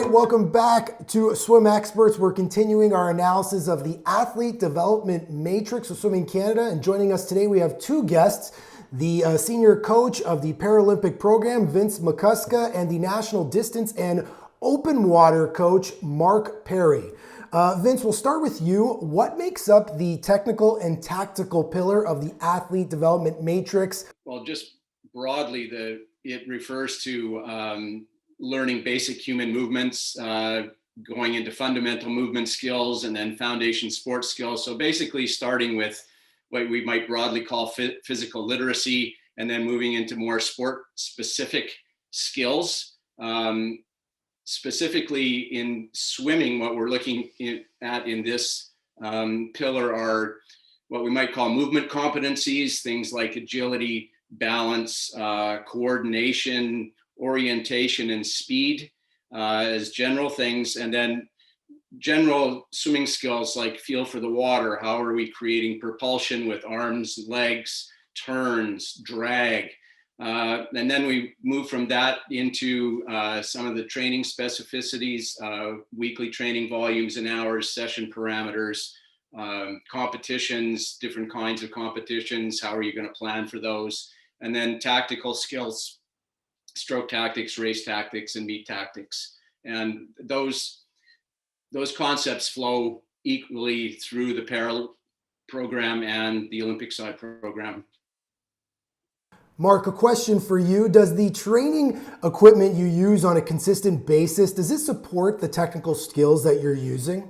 right, welcome back to Swim Experts. We're continuing our analysis of the Athlete Development Matrix of Swimming Canada. And joining us today, we have two guests, the senior coach of the Paralympic program, Vince McCusker, and the national distance and open water coach, Mark Perry. Vince, we'll start with you. What makes up the technical and tactical pillar of the Athlete Development Matrix? Well, just broadly, it refers to learning basic human movements, going into fundamental movement skills, and then foundation sports skills. So basically starting with what we might broadly call physical literacy, and then moving into more sport specific skills. Specifically in swimming, what we're looking at in this pillar are what we might call movement competencies, things like agility, balance, coordination, orientation, and speed as general things. And then general swimming skills like feel for the water. How are we creating propulsion with arms, legs, turns, drag? And then we move from that into some of the training specificities, weekly training volumes and hours, session parameters, competitions, different kinds of competitions. How are you going to plan for those? And then tactical skills, stroke tactics, race tactics, and meet tactics. And those concepts flow equally through the Para program and the Olympic side program. Mark, a question for you. Does the training equipment you use on a consistent basis, does it support the technical skills that you're using?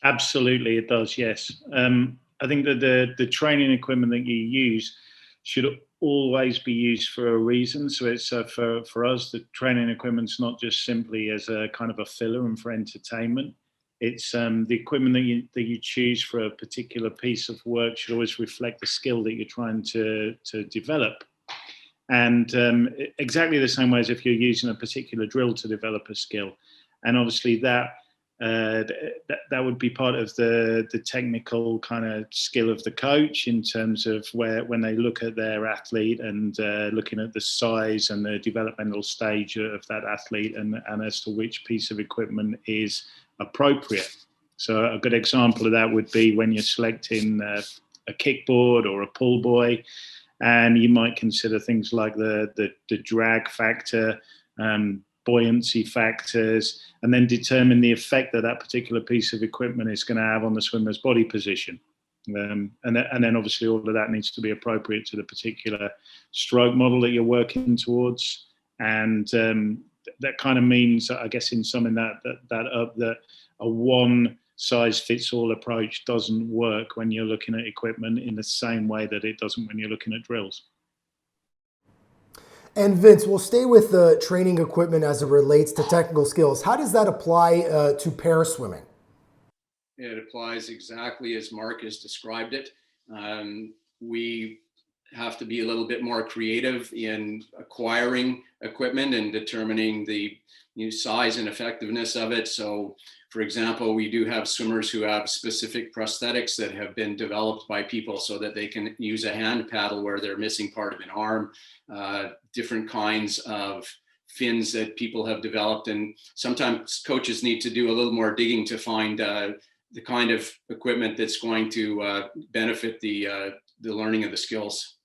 Absolutely, it does, yes. I think that the training equipment that you use should always be used for a reason. So it's for us, the training equipment's not just simply as a kind of a filler and for entertainment. It's the equipment that you choose for a particular piece of work should always reflect the skill that you're trying to develop. And exactly the same way as if you're using a particular drill to develop a skill. And obviously that would be part of the technical kind of skill of the coach in terms of when they look at their athlete and looking at the size and the developmental stage of that athlete and as to which piece of equipment is appropriate. So a good example of that would be when you're selecting a kickboard or a pull buoy, and you might consider things like the drag factor, buoyancy factors, and then determine the effect that particular piece of equipment is going to have on the swimmer's body position. And then obviously all of that needs to be appropriate to the particular stroke model that you're working towards. And that kind of means, I guess, in summing that a one size fits all approach doesn't work when you're looking at equipment in the same way that it doesn't when you're looking at drills. And Vince, we'll stay with the training equipment as it relates to technical skills. How does that apply to para swimming? It applies exactly as Mark has described it. We have to be a little bit more creative in acquiring equipment and determining the size and effectiveness of it. So, for example, we do have swimmers who have specific prosthetics that have been developed by people so that they can use a hand paddle where they're missing part of an arm, different kinds of fins that people have developed. And sometimes coaches need to do a little more digging to find the kind of equipment that's going to benefit the learning of the skills.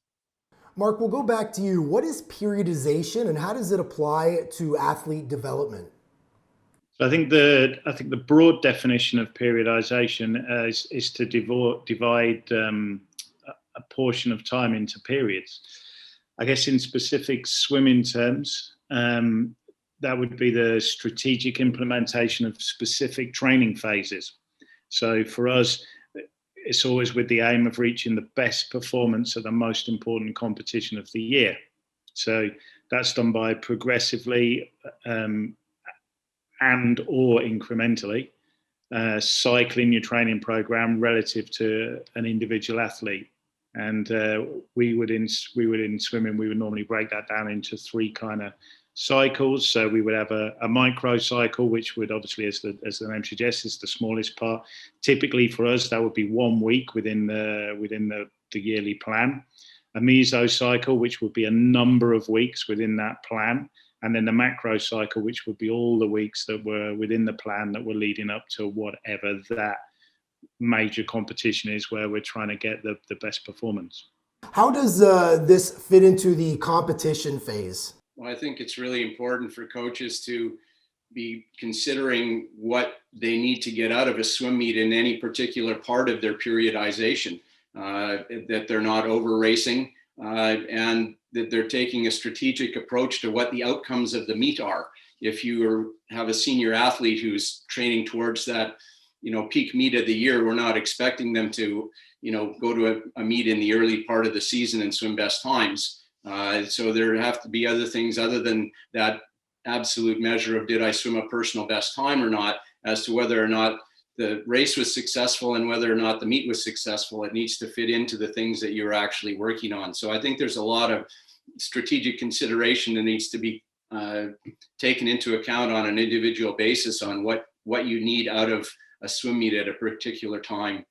Mark, we'll go back to you. What is periodization and how does it apply to athlete development? I think the broad definition of periodization is to divide a portion of time into periods. I guess in specific swimming terms, that would be the strategic implementation of specific training phases. So for us, it's always with the aim of reaching the best performance at the most important competition of the year. So that's done by progressively and or incrementally cycling your training program relative to an individual athlete. And we would in swimming, we would normally break that down into three kind of cycles. So we would have a micro cycle, which would obviously, as the name suggests, is the smallest part. Typically for us, that would be 1 week within the yearly plan. A meso cycle, which would be a number of weeks within that plan. and then the macro cycle, which would be all the weeks that were within the plan that were leading up to whatever that major competition is, where we're trying to get the best performance. How does this fit into the competition phase? Well, I think it's really important for coaches to be considering what they need to get out of a swim meet in any particular part of their periodization, that they're not over racing, and that they're taking a strategic approach to what the outcomes of the meet are. If you have a senior athlete who's training towards that, peak meet of the year, we're not expecting them to, go to a meet in the early part of the season and swim best times. So there have to be other things other than that absolute measure of did I swim a personal best time or not, as to whether or not the race was successful and whether or not the meet was successful. It needs to fit into the things that you're actually working on. So I think there's a lot of strategic consideration that needs to be taken into account on an individual basis on what you need out of a swim meet at a particular time.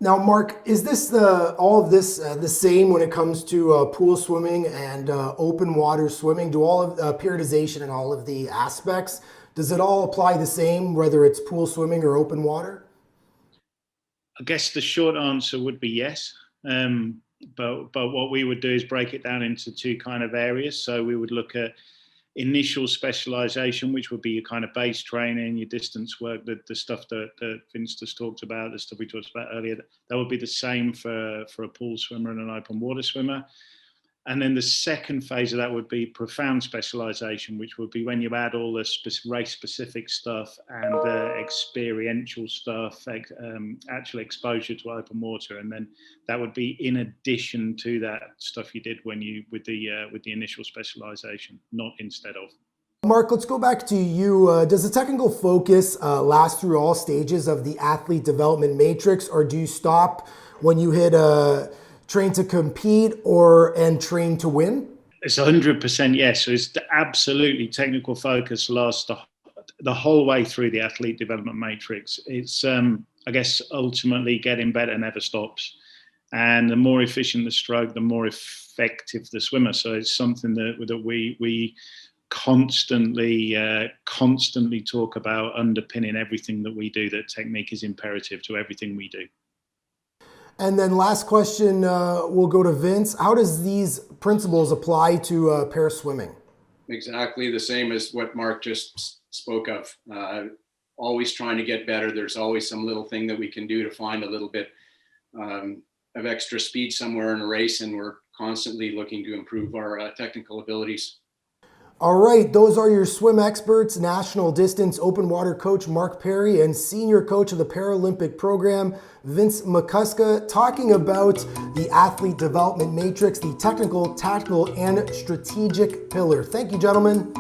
Now, Mark, is this all of this the same when it comes to pool swimming and open water swimming? Do all of periodization and all of the aspects, does it all apply the same, whether it's pool swimming or open water? I guess the short answer would be yes. But what we would do is break it down into two kind of areas. So we would look at initial specialization, which would be your kind of base training, your distance work, the stuff that Vince just talked about, the stuff we talked about earlier. That would be the same for a pool swimmer and an open water swimmer. And then the second phase of that would be profound specialization, which would be when you add all the race-specific stuff and the experiential stuff, actual exposure to open water, and then that would be in addition to that stuff you did with the initial specialization, not instead of. Mark, let's go back to you. Does the technical focus last through all stages of the athlete development matrix, or do you stop when you hit train to compete and train to win? It's 100% yes. So it's absolutely technical focus lasts the whole way through the athlete development matrix. It's, I guess, ultimately getting better never stops. And the more efficient the stroke, the more effective the swimmer. So it's something that we constantly talk about underpinning everything that we do, that technique is imperative to everything we do. And then last question, we'll go to Vince. How does these principles apply to pair swimming? Exactly the same as what Mark just spoke of. Always trying to get better. There's always some little thing that we can do to find a little bit of extra speed somewhere in a race, and we're constantly looking to improve our technical abilities. All right, those are your swim experts, national distance open water coach Mark Perry and senior coach of the Paralympic program, Vince McCusker, talking about the athlete development matrix, the technical, tactical, and strategic pillar. Thank you, gentlemen.